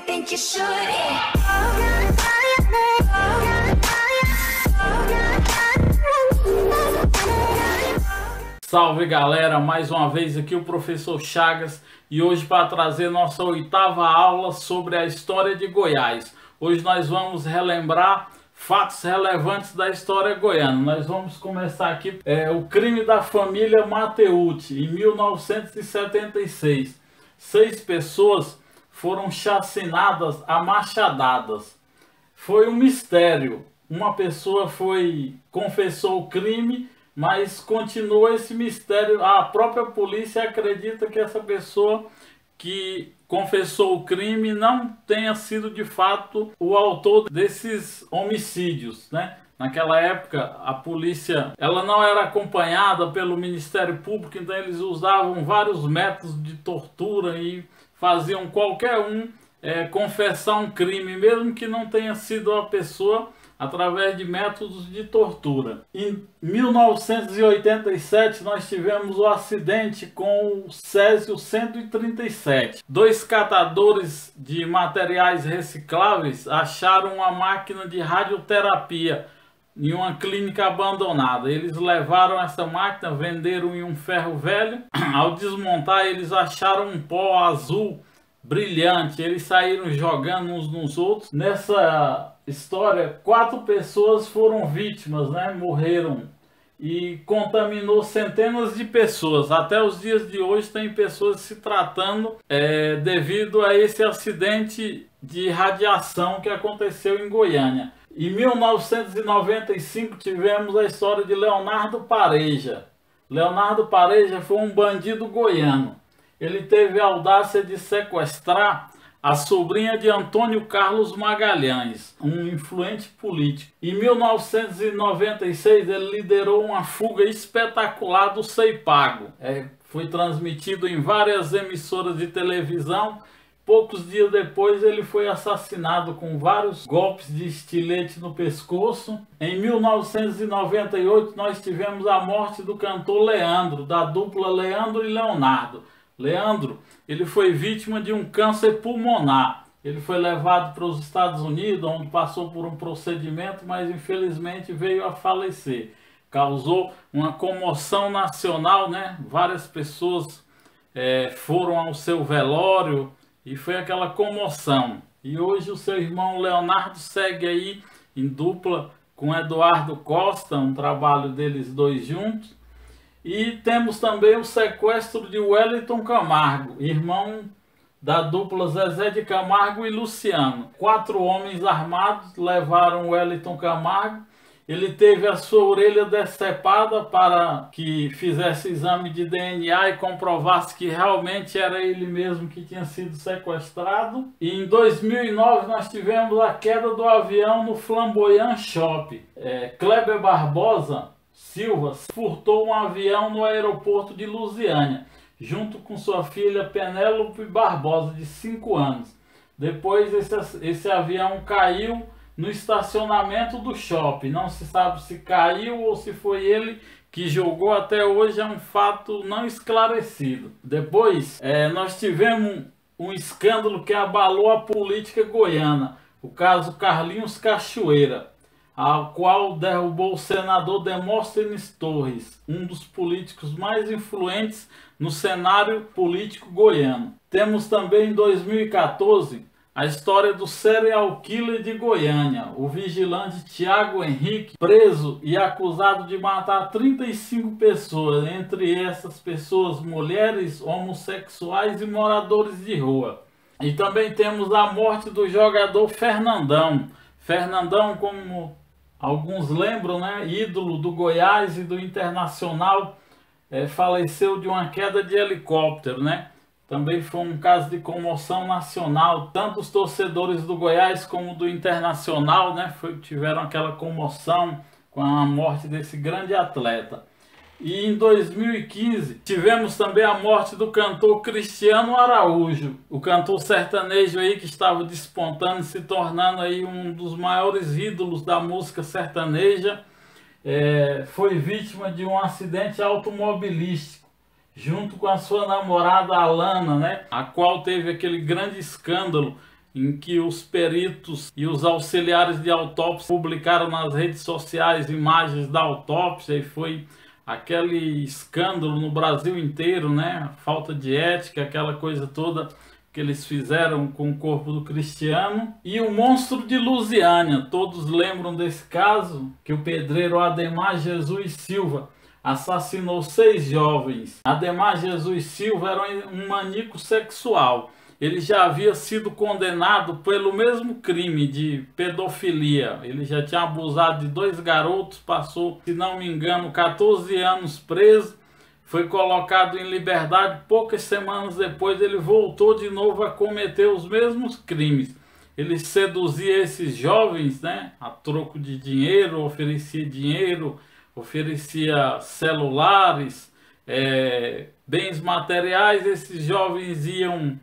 think you should. Salve galera, mais uma vez aqui o professor Chagas e hoje para trazer nossa 8ª aula sobre a história de Goiás. Hoje nós vamos relembrar fatos relevantes da história goiana. Nós vamos começar aqui o crime da família Mateucci em 1976. 6 pessoas foram chacinadas a machadadas. Foi um mistério. Uma pessoa confessou o crime, mas continua esse mistério. A própria polícia acredita que essa pessoa que confessou o crime não tenha sido de fato o autor desses homicídios, né? Naquela época a polícia ela não era acompanhada pelo Ministério Público, então eles usavam vários métodos de tortura e faziam qualquer um confessar um crime, mesmo que não tenha sido a pessoa, através de métodos de tortura. Em 1987 nós tivemos o acidente com o Césio 137. 2 catadores de materiais recicláveis acharam uma máquina de radioterapia em uma clínica abandonada. Eles levaram essa máquina, venderam em um ferro velho. Ao desmontar, eles acharam um pó azul brilhante. Eles saíram jogando uns nos outros. Nessa história, 4 pessoas foram vítimas, né? Morreram e contaminou centenas de pessoas. Até os dias de hoje tem pessoas se tratando devido a esse acidente de radiação que aconteceu em Goiânia. Em 1995 tivemos a história de Leonardo Pareja. Leonardo Pareja foi um bandido goiano. Ele teve a audácia de sequestrar a sobrinha de Antônio Carlos Magalhães, um influente político. Em 1996 ele liderou uma fuga espetacular do Ceipago. Foi transmitido em várias emissoras de televisão. Poucos dias depois ele foi assassinado com vários golpes de estilete no pescoço. Em 1998 nós tivemos a morte do cantor Leandro, da dupla Leandro e Leonardo. Leandro, ele foi vítima de um câncer pulmonar. Ele foi levado para os Estados Unidos, onde passou por um procedimento, mas infelizmente veio a falecer. Causou uma comoção nacional, né? Várias pessoas foram ao seu velório e foi aquela comoção. E hoje o seu irmão Leonardo segue aí em dupla com Eduardo Costa, um trabalho deles dois juntos. E temos também o sequestro de Wellington Camargo, irmão da dupla Zezé de Camargo e Luciano. 4 homens armados levaram Wellington Camargo. Ele teve a sua orelha decepada para que fizesse exame de DNA e comprovasse que realmente era ele mesmo que tinha sido sequestrado. E em 2009 nós tivemos a queda do avião no Flamboyant Shopping. Kleber Barbosa Silva furtou um avião no aeroporto de Lusiânia, junto com sua filha Penélope Barbosa, de 5 anos. Depois esse avião caiu no estacionamento do shopping. Não se sabe se caiu ou se foi ele que jogou. Até hoje é um fato não esclarecido. Depois nós tivemos um escândalo que abalou a política goiana, o caso Carlinhos Cachoeira, ao qual derrubou o senador Demóstenes Torres, um dos políticos mais influentes no cenário político goiano. Temos também em 2014 a história do serial killer de Goiânia, o vigilante Tiago Henrique, preso e acusado de matar 35 pessoas, entre essas pessoas mulheres, homossexuais e moradores de rua. E também temos a morte do jogador Fernandão. Fernandão, como alguns lembram, né, ídolo do Goiás e do Internacional, faleceu de uma queda de helicóptero, né? Também foi um caso de comoção nacional. Tanto os torcedores do Goiás como do Internacional, né, tiveram aquela comoção com a morte desse grande atleta. E em 2015 tivemos também a morte do cantor Cristiano Araújo, o cantor sertanejo aí que estava despontando, se tornando aí um dos maiores ídolos da música sertaneja. Foi vítima de um acidente automobilístico junto com a sua namorada Alana, né, a qual teve aquele grande escândalo em que os peritos e os auxiliares de autópsia publicaram nas redes sociais imagens da autópsia e foi aquele escândalo no Brasil inteiro, né? Falta de ética, aquela coisa toda que eles fizeram com o corpo do Cristiano. E o monstro de Lusiânia, todos lembram desse caso, que o pedreiro Ademar Jesus Silva assassinou 6 jovens. Ademar Jesus Silva era um maníaco sexual. Ele já havia sido condenado pelo mesmo crime de pedofilia. Ele já tinha abusado de 2 garotos, passou, se não me engano, 14 anos preso. Foi colocado em liberdade. Poucas semanas depois ele voltou de novo a cometer os mesmos crimes. Ele seduzia esses jovens, né, a troco de dinheiro, oferecia celulares, bens materiais. Esses jovens iam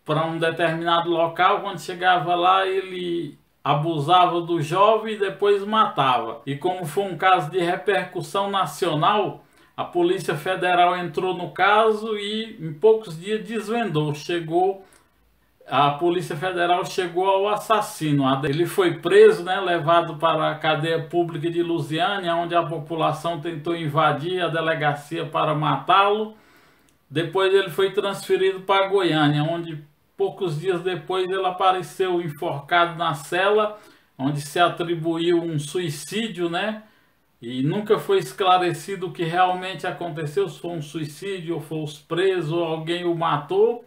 para um determinado local. Quando chegava lá, ele abusava do jovem e depois matava. E como foi um caso de repercussão nacional, a Polícia Federal entrou no caso e em poucos dias desvendou. A Polícia Federal chegou ao assassino. Ele foi preso, né, levado para a cadeia pública de Lusiânia, onde a população tentou invadir a delegacia para matá-lo. Depois ele foi transferido para Goiânia, onde poucos dias depois ele apareceu enforcado na cela, onde se atribuiu um suicídio, né? E nunca foi esclarecido o que realmente aconteceu, se foi um suicídio, ou foi preso, ou alguém o matou.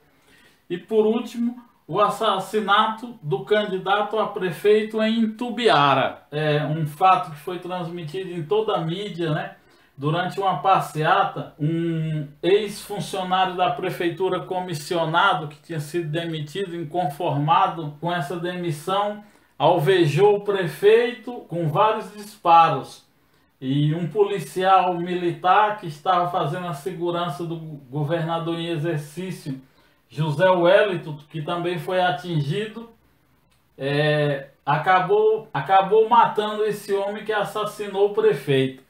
E por último, o assassinato do candidato a prefeito em Itumbiara. É um fato que foi transmitido em toda a mídia, né? Durante uma passeata, um ex-funcionário da prefeitura comissionado, que tinha sido demitido, inconformado com essa demissão, alvejou o prefeito com vários disparos. E um policial militar que estava fazendo a segurança do governador em exercício, José Wellington, que também foi atingido, acabou matando esse homem que assassinou o prefeito.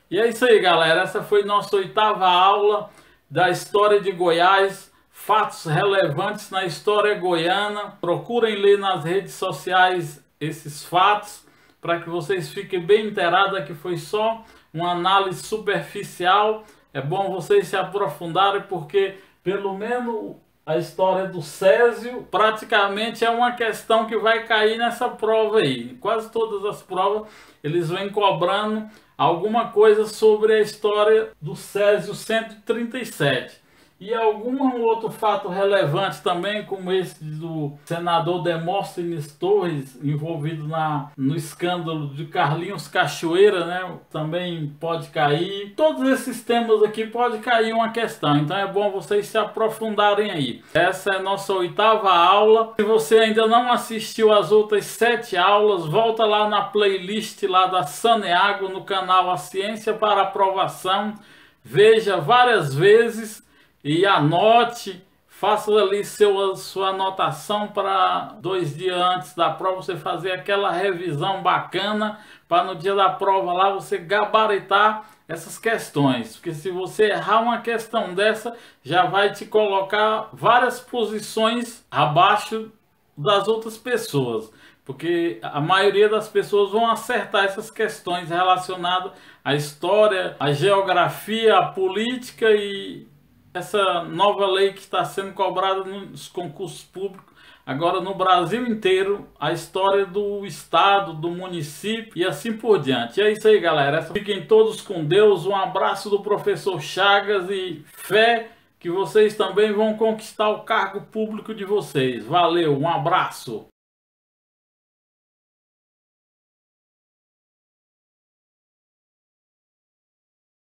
E é isso aí, galera. Essa foi nossa 8ª aula da história de Goiás. Fatos relevantes na história goiana. Procurem ler nas redes sociais esses fatos, para que vocês fiquem bem inteirados, que foi só uma análise superficial. É bom vocês se aprofundarem, porque pelo menos a história do Césio praticamente é uma questão que vai cair nessa prova aí. Quase todas as provas eles vêm cobrando alguma coisa sobre a história do Césio 137. E algum outro fato relevante também, como esse do senador Demóstenes Torres, envolvido no escândalo de Carlinhos Cachoeira, né? Também pode cair. Todos esses temas aqui pode cair uma questão, então é bom vocês se aprofundarem aí. Essa é a nossa 8ª aula. Se você ainda não assistiu às outras 7 aulas, volta lá na playlist lá da Saneago, no canal A Ciência para Aprovação. Veja várias vezes e anote, faça ali sua anotação para 2 dias antes da prova você fazer aquela revisão bacana, para no dia da prova lá você gabaritar essas questões. Porque se você errar uma questão dessa, já vai te colocar várias posições abaixo das outras pessoas. Porque a maioria das pessoas vão acertar essas questões relacionadas à história, à geografia, à política e essa nova lei que está sendo cobrada nos concursos públicos agora no Brasil inteiro, a história do estado, do município e assim por diante. E é isso aí, galera. Fiquem todos com Deus. Um abraço do professor Chagas e fé que vocês também vão conquistar o cargo público de vocês. Valeu, um abraço.